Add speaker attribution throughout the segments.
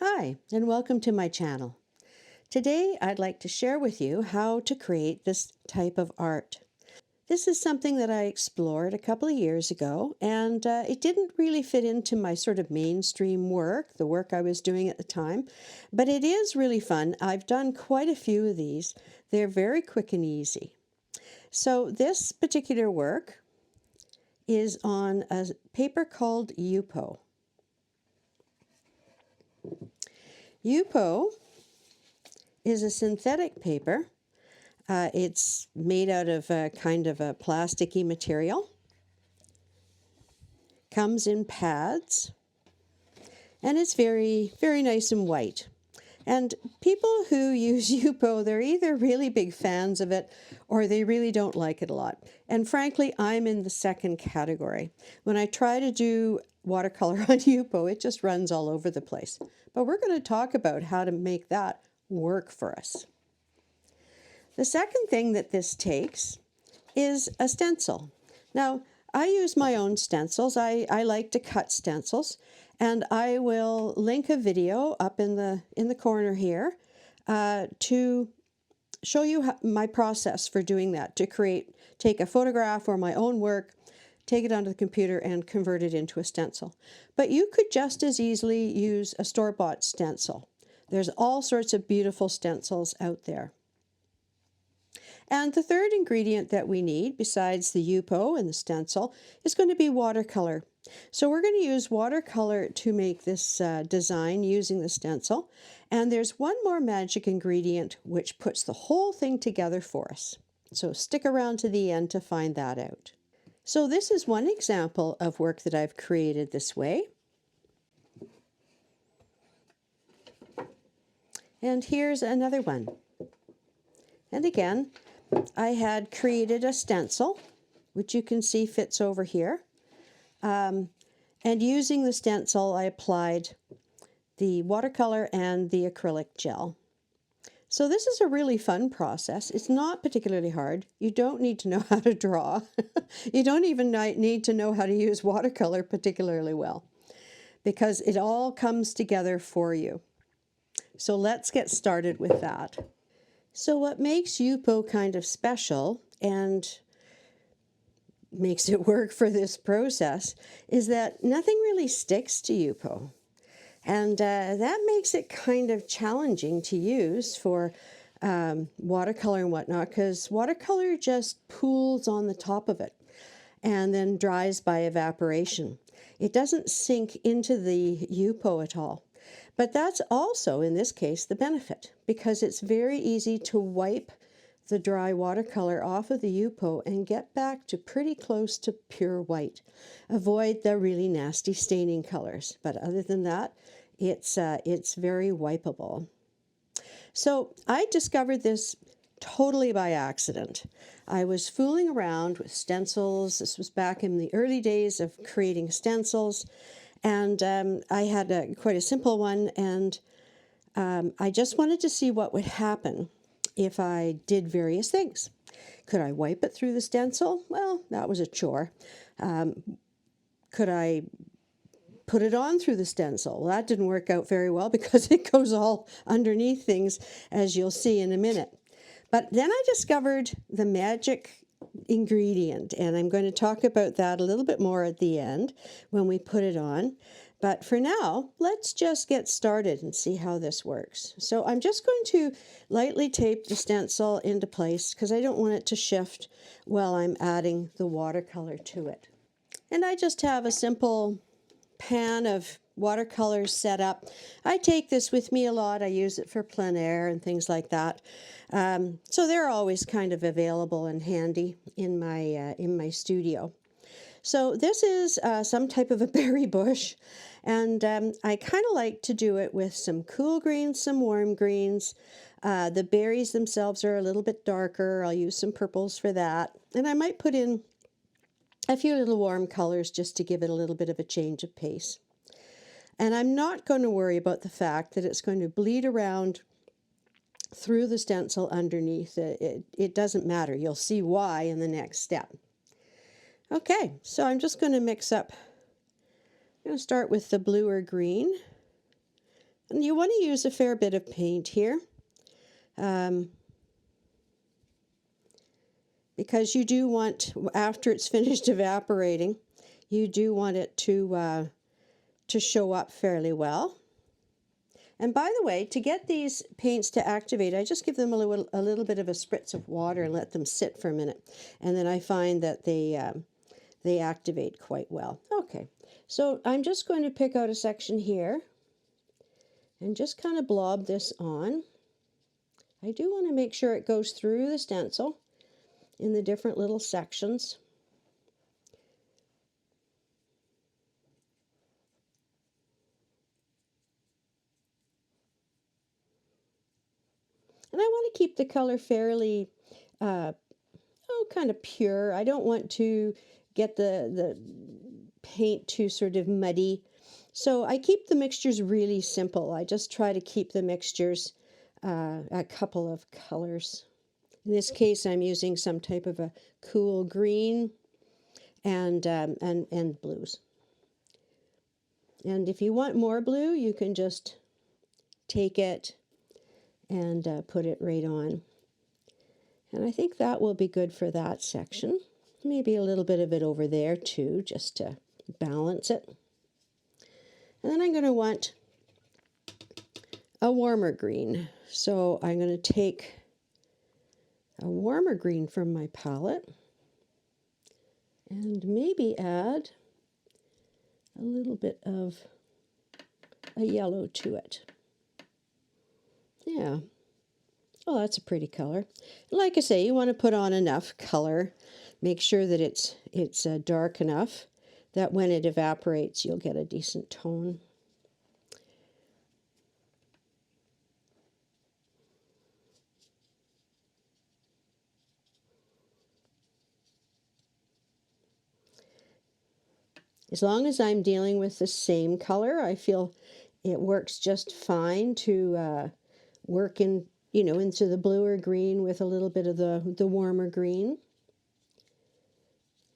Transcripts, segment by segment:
Speaker 1: Hi, and welcome to my channel. Today, I'd like to share with you how to create this type of art. This is something that I explored a couple of years ago, and it didn't really fit into my sort of mainstream work, the work I was doing at the time, but it is really fun. I've done quite a few of these. They're very quick and easy. So this particular work is on a paper called Yupo. Yupo is a synthetic paper. It's made out of a kind of a plasticky material, comes in pads, and it's very, very nice and white. And people who use Yupo, they're either really big fans of it or they really don't like it a lot. And frankly, I'm in the second category. When I try to do watercolor on Yupo, it just runs all over the place. But we're going to talk about how to make that work for us. The second thing that this takes is a stencil. Now, I use my own stencils. I like to cut stencils, and I will link a video up in the corner here to show you my process for doing that, to take a photograph or my own work, take it onto the computer and convert it into a stencil. But you could just as easily use a store-bought stencil. There's all sorts of beautiful stencils out there. And the third ingredient that we need, besides the Yupo and the stencil, is going to be watercolor. So we're going to use watercolor to make this design using the stencil. And there's one more magic ingredient which puts the whole thing together for us. So stick around to the end to find that out. So this is one example of work that I've created this way. And here's another one. And again, I had created a stencil, which you can see fits over here. And using the stencil, I applied the watercolor and the acrylic gel. So this is a really fun process. It's not particularly hard. You don't need to know how to draw. You don't even need to know how to use watercolor particularly well, because it all comes together for you. So let's get started with that. So what makes Yupo kind of special and makes it work for this process is that nothing really sticks to Yupo. And that makes it kind of challenging to use for watercolor and whatnot, because watercolor just pools on the top of it and then dries by evaporation. It doesn't sink into the Yupo at all. But that's also, in this case, the benefit, because it's very easy to wipe the dry watercolor off of the Yupo and get back to pretty close to pure white. Avoid the really nasty staining colors, but other than that, it's very wipeable. So I discovered this totally by accident. I was fooling around with stencils. This was back in the early days of creating stencils. And I had quite a simple one, and I just wanted to see what would happen if I did various things. Could I wipe it through the stencil? Well, that was a chore. Could I put it on through the stencil? Well, that didn't work out very well because it goes all underneath things, as you'll see in a minute. But then I discovered the magic ingredient, and I'm going to talk about that a little bit more at the end when we put it on. But for now, let's just get started and see how this works. So I'm just going to lightly tape the stencil into place because I don't want it to shift while I'm adding the watercolor to it. And I just have a simple pan of watercolors set up. I take this with me a lot. I use it for plein air and things like that. So they're always kind of available and handy in my studio. So this is some type of a berry bush, and I kind of like to do it with some cool greens, some warm greens. The berries themselves are a little bit darker. I'll use some purples for that, and I might put in a few little warm colors just to give it a little bit of a change of pace. And I'm not going to worry about the fact that it's going to bleed around through the stencil underneath. It doesn't matter. You'll see why in the next step. Okay, so I'm just going to mix up. I'm going to start with the blue or green. And you want to use a fair bit of paint here. Because you do want, after it's finished evaporating, you do want it to show up fairly well. And by the way, to get these paints to activate, I just give them a little bit of a spritz of water and let them sit for a minute. And then I find that they activate quite well. Okay, so I'm just going to pick out a section here and just kind of blob this on. I do want to make sure it goes through the stencil in the different little sections. And I want to keep the color fairly, kind of pure. I don't want to get the paint too sort of muddy. So I keep the mixtures really simple. I just try to keep the mixtures a couple of colors. In this case, I'm using some type of a cool green and blues. And if you want more blue, you can just take it and put it right on. And I think that will be good for that section. Maybe a little bit of it over there too, just to balance it. And then I'm going to want a warmer green. So I'm going to take a warmer green from my palette and maybe add a little bit of a yellow to it. Yeah. Oh, that's a pretty color. Like I say, you want to put on enough color. Make sure that it's dark enough that when it evaporates, you'll get a decent tone. As long as I'm dealing with the same color, I feel it works just fine to work in, into the blue or green with a little bit of the warmer green.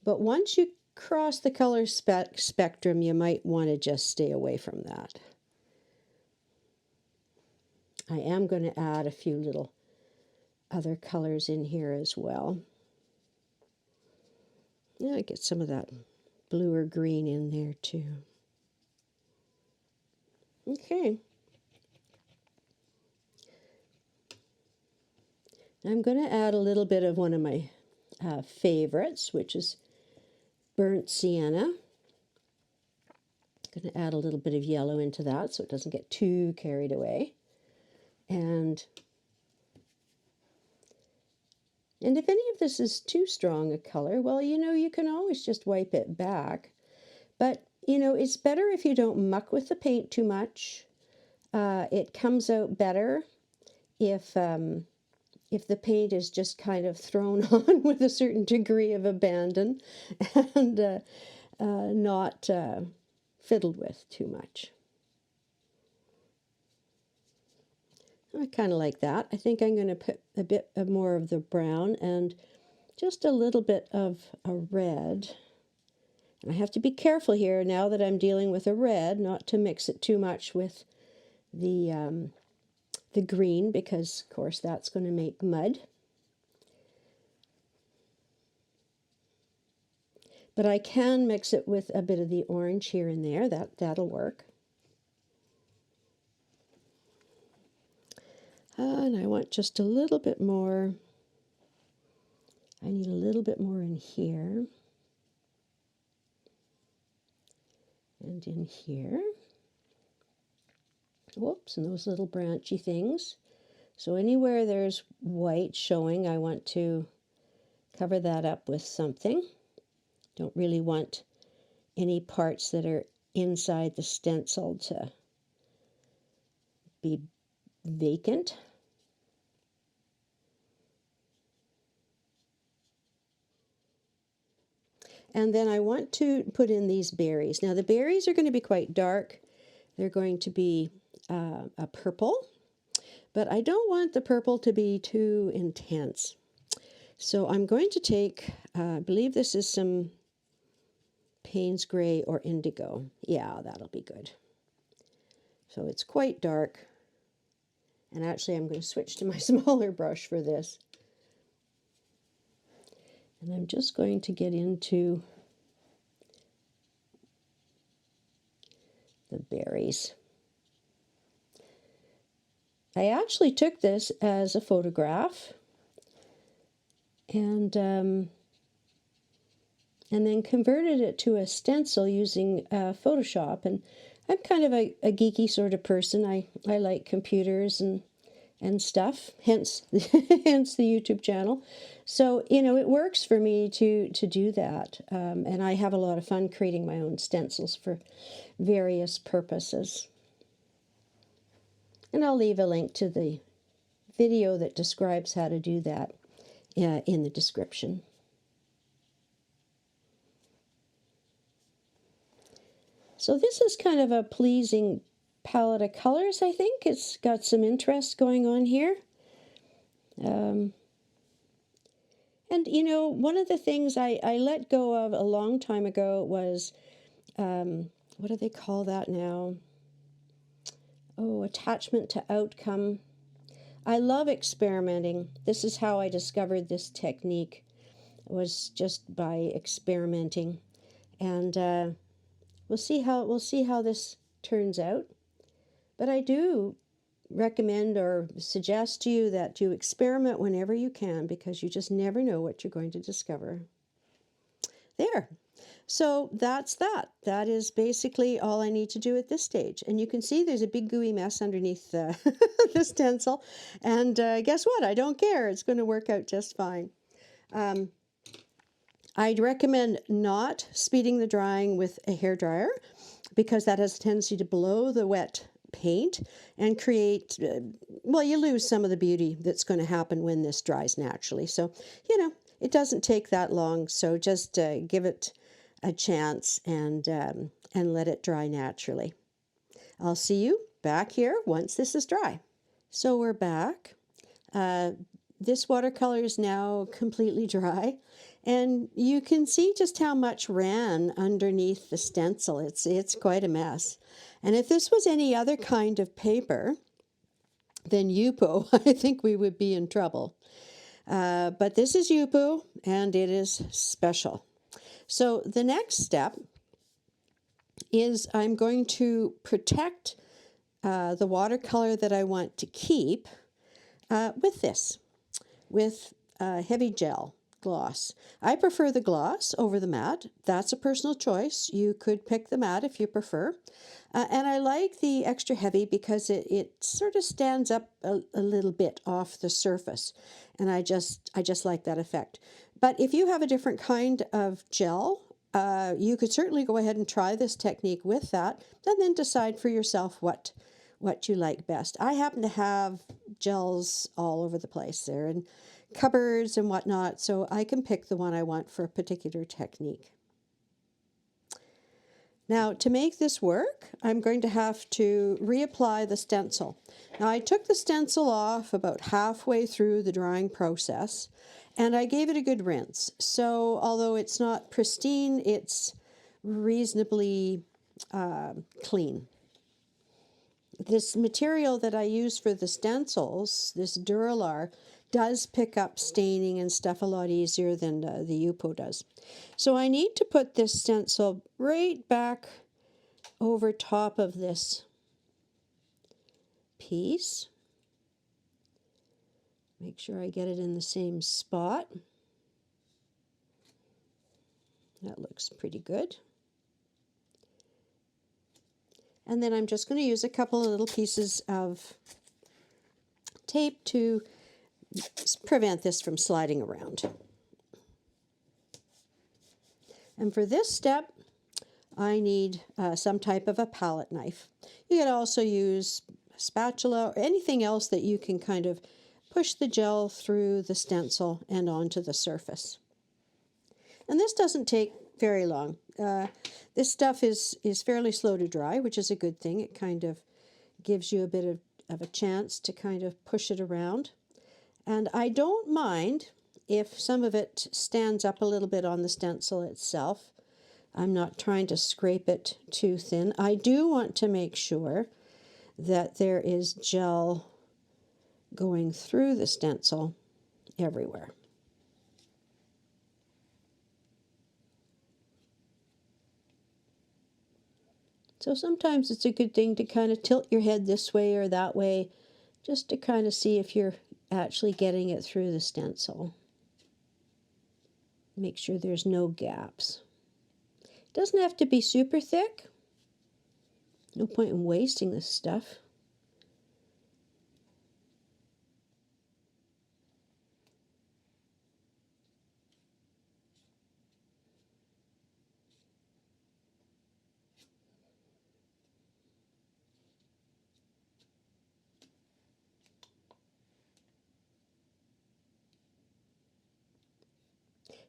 Speaker 1: But once you cross the color spectrum, you might want to just stay away from that. I am going to add a few little other colors in here as well. Yeah, get some of that blue or green in there too. Okay. I'm going to add a little bit of one of my favorites, which is burnt sienna. I'm going to add a little bit of yellow into that so it doesn't get too carried away. And if any of this is too strong a color, well, you can always just wipe it back. But, it's better if you don't muck with the paint too much. It comes out better if the paint is just kind of thrown on with a certain degree of abandon and not fiddled with too much. I kind of like that. I think I'm going to put a bit more of the brown and just a little bit of a red. And I have to be careful here now that I'm dealing with a red, not to mix it too much with the green, because of course that's going to make mud. But I can mix it with a bit of the orange here and there. That'll work. And I want just a little bit more. I need a little bit more in here. And in here. Whoops, and those little branchy things. So anywhere there's white showing, I want to cover that up with something. Don't really want any parts that are inside the stencil to be vacant. And then I want to put in these berries. Now the berries are going to be quite dark. They're going to be a purple, but I don't want the purple to be too intense. So I'm going to take, I believe this is some Payne's Gray or Indigo. Yeah, that'll be good. So it's quite dark. And actually I'm going to switch to my smaller brush for this. And I'm just going to get into the berries. I actually took this as a photograph and then converted it to a stencil using Photoshop. And I'm kind of a geeky sort of person. I like computers and stuff, hence hence the YouTube channel. So, you know, it works for me to do that. And I have a lot of fun creating my own stencils for various purposes. And I'll leave a link to the video that describes how to do that in the description. So this is kind of a pleasing palette of colors, I think. It's got some interest going on here. And, you know, one of the things I let go of a long time ago was, what do they call that now? Oh, attachment to outcome. I love experimenting. This is how I discovered this technique, was just by experimenting. And we'll see how this turns out. But I do recommend or suggest to you that you experiment whenever you can, because you just never know what you're going to discover. There. So that's that. That is basically all I need to do at this stage. And you can see there's a big gooey mess underneath the stencil. And guess what? I don't care. It's going to work out just fine. I'd recommend not speeding the drying with a hairdryer, because that has a tendency to blow the wet paint and create, well, you lose some of the beauty that's going to happen when this dries naturally. So, you know, it doesn't take that long. So just give it a chance and let it dry naturally. I'll see you back here once this is dry. So we're back. This watercolor is now completely dry, and you can see just how much ran underneath the stencil. It's quite a mess. And if this was any other kind of paper than Yupo, I think we would be in trouble. But this is Yupo, and it is special. So the next step is I'm going to protect the watercolor that I want to keep with this, with heavy gel gloss. I prefer the gloss over the matte. That's a personal choice. You could pick the matte if you prefer. And I like the extra heavy because it sort of stands up a little bit off the surface. And I just like that effect. But if you have a different kind of gel, you could certainly go ahead and try this technique with that, and then decide for yourself what you like best. I happen to have gels all over the place. They're in cupboards and whatnot, so I can pick the one I want for a particular technique. Now, to make this work, I'm going to have to reapply the stencil. Now, I took the stencil off about halfway through the drying process, and I gave it a good rinse. So, although it's not pristine, it's reasonably clean. This material that I use for the stencils, this Duralar, does pick up staining and stuff a lot easier than the Yupo does. So I need to put this stencil right back over top of this piece. Make sure I get it in the same spot. That looks pretty good. And then I'm just going to use a couple of little pieces of tape to prevent this from sliding around. And for this step, I need some type of a palette knife. You could also use a spatula or anything else that you can kind of push the gel through the stencil and onto the surface. And this doesn't take very long. This stuff is fairly slow to dry, which is a good thing. It kind of gives you a bit of a chance to kind of push it around. And I don't mind if some of it stands up a little bit on the stencil itself. I'm not trying to scrape it too thin. I do want to make sure that there is gel going through the stencil everywhere. So sometimes it's a good thing to kind of tilt your head this way or that way, just to kind of see if you're actually getting it through the stencil. Make sure there's no gaps. It doesn't have to be super thick. No point in wasting this stuff.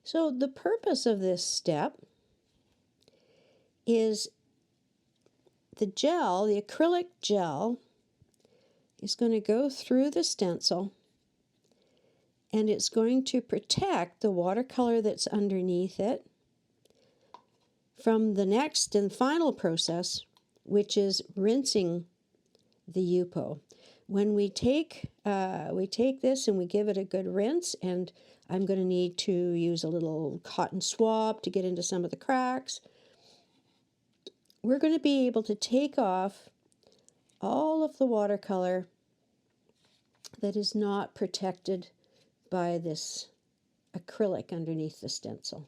Speaker 1: So the purpose of this step is the gel, the acrylic gel, is going to go through the stencil, and it's going to protect the watercolor that's underneath it from the next and final process, which is rinsing the Yupo. When we take this and we give it a good rinse, and I'm going to need to use a little cotton swab to get into some of the cracks. We're going to be able to take off all of the watercolor that is not protected by this acrylic underneath the stencil,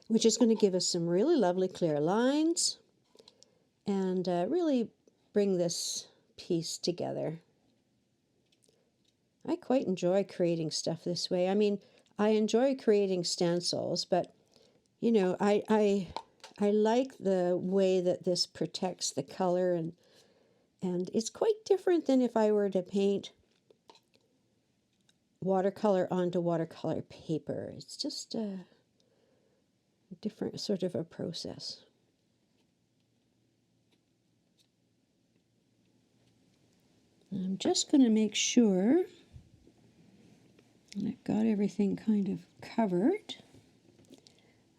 Speaker 1: which is going to give us some really lovely clear lines and really bring this piece together. I quite enjoy creating stuff this way. I mean, I enjoy creating stencils, but you know, I like the way that this protects the color, and it's quite different than if I were to paint watercolor onto watercolor paper. It's just a different sort of a process. I'm just going to make sure I've got everything kind of covered.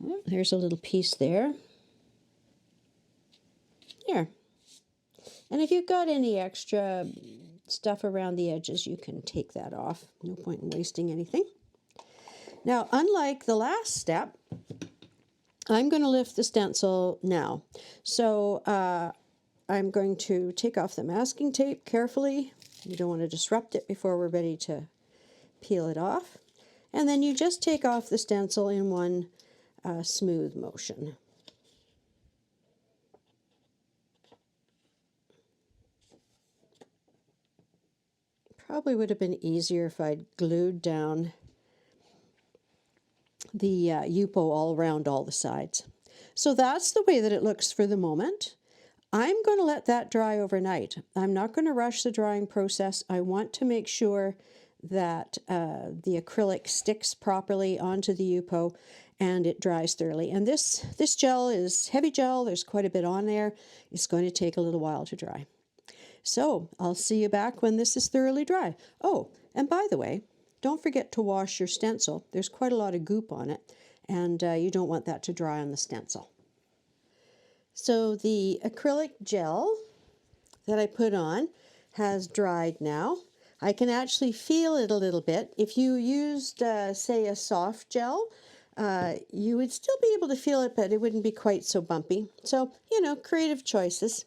Speaker 1: Oh, there's a little piece there. Here. And if you've got any extra stuff around the edges, you can take that off. No point in wasting anything. Now, unlike the last step, I'm going to lift the stencil now. So I'm going to take off the masking tape carefully. You don't want to disrupt it before we're ready to peel it off. And then you just take off the stencil in one smooth motion. Probably would have been easier if I'd glued down the Yupo all around all the sides. So that's the way that it looks for the moment. I'm going to let that dry overnight. I'm not going to rush the drying process. I want to make sure that the acrylic sticks properly onto the Yupo and it dries thoroughly. And this gel is heavy gel. There's quite a bit on there. It's going to take a little while to dry. So I'll see you back when this is thoroughly dry. Oh, and by the way, don't forget to wash your stencil. There's quite a lot of goop on it, and you don't want that to dry on the stencil. So the acrylic gel that I put on has dried now. I can actually feel it a little bit. If you used, say, a soft gel, you would still be able to feel it, but it wouldn't be quite so bumpy. So, you know, creative choices.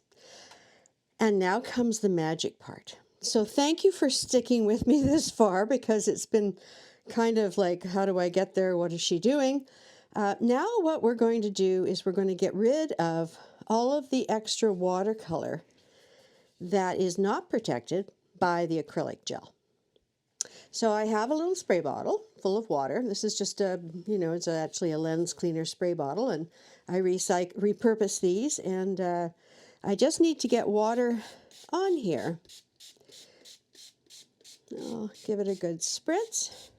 Speaker 1: And now comes the magic part. So thank you for sticking with me this far, because it's been kind of like, how do I get there? What is she doing? Now what we're going to do is we're going to get rid of all of the extra watercolor that is not protected by the acrylic gel. So I have a little spray bottle full of water. This is just a, you know, it's actually a lens cleaner spray bottle, and I repurpose these, and I just need to get water on here. I'll give it a good spritz.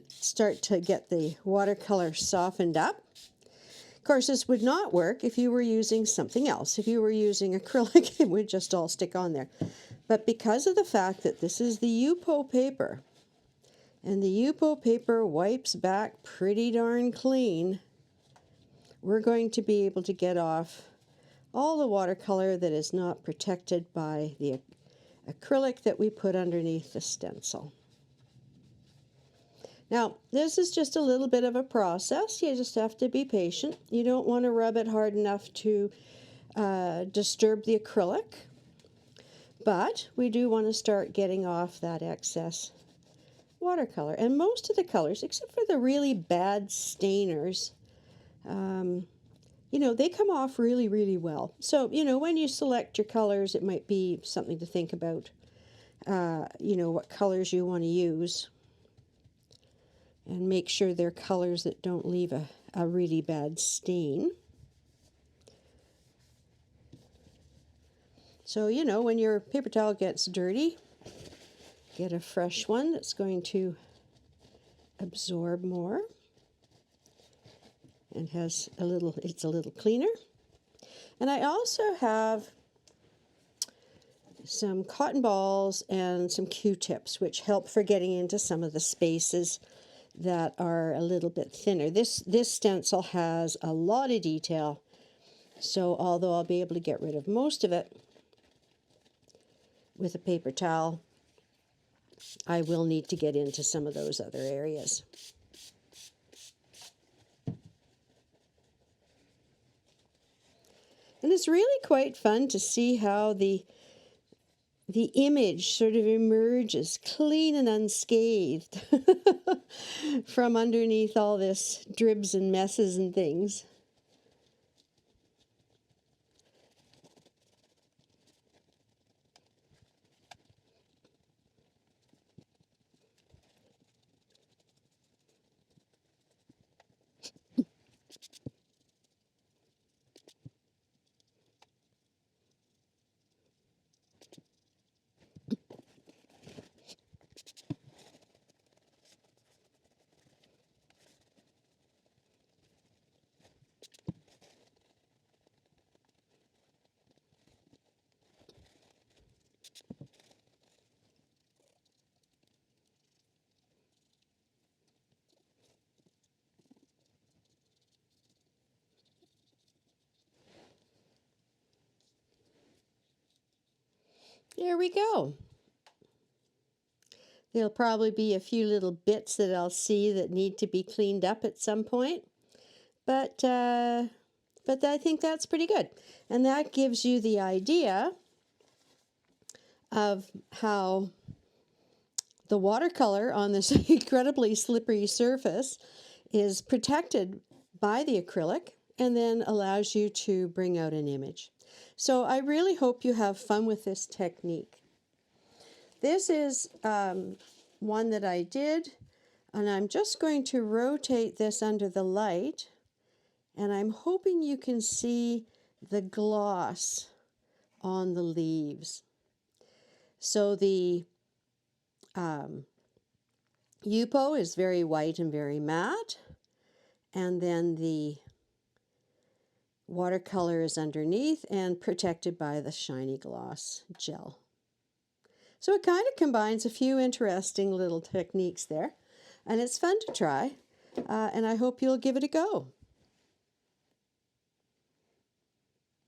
Speaker 1: Start to get the watercolor softened up. Of course, this would not work if you were using something else. If you were using acrylic, it would just all stick on there. But because of the fact that this is the Yupo paper, and the Yupo paper wipes back pretty darn clean, we're going to be able to get off all the watercolor that is not protected by the acrylic that we put underneath the stencil. Now, this is just a little bit of a process. You just have to be patient. You don't want to rub it hard enough to disturb the acrylic, but we do want to start getting off that excess watercolor. And most of the colors, except for the really bad stainers, you know, they come off really, really well. So, you know, when you select your colors, it might be something to think about, you know, what colors you want to use. And make sure they're colors that don't leave a really bad stain. So, you know, when your paper towel gets dirty, get a fresh one that's going to absorb more and it's a little cleaner. And I also have some cotton balls and some Q-tips, which help for getting into some of the spaces that are a little bit thinner. This stencil has a lot of detail, so although I'll be able to get rid of most of it with a paper towel, I will need to get into some of those other areas. And it's really quite fun to see how the image sort of emerges clean and unscathed from underneath all this dribs and messes and things. There we go. There'll probably be a few little bits that I'll see that need to be cleaned up at some point, but I think that's pretty good. And that gives you the idea of how the watercolor on this incredibly slippery surface is protected by the acrylic and then allows you to bring out an image. So I really hope you have fun with this technique. This is one that I did, and I'm just going to rotate this under the light, and I'm hoping you can see the gloss on the leaves. So the Yupo is very white and very matte, and then the watercolor is underneath and protected by the shiny gloss gel. So it kind of combines a few interesting little techniques there, and it's fun to try, and I hope you'll give it a go.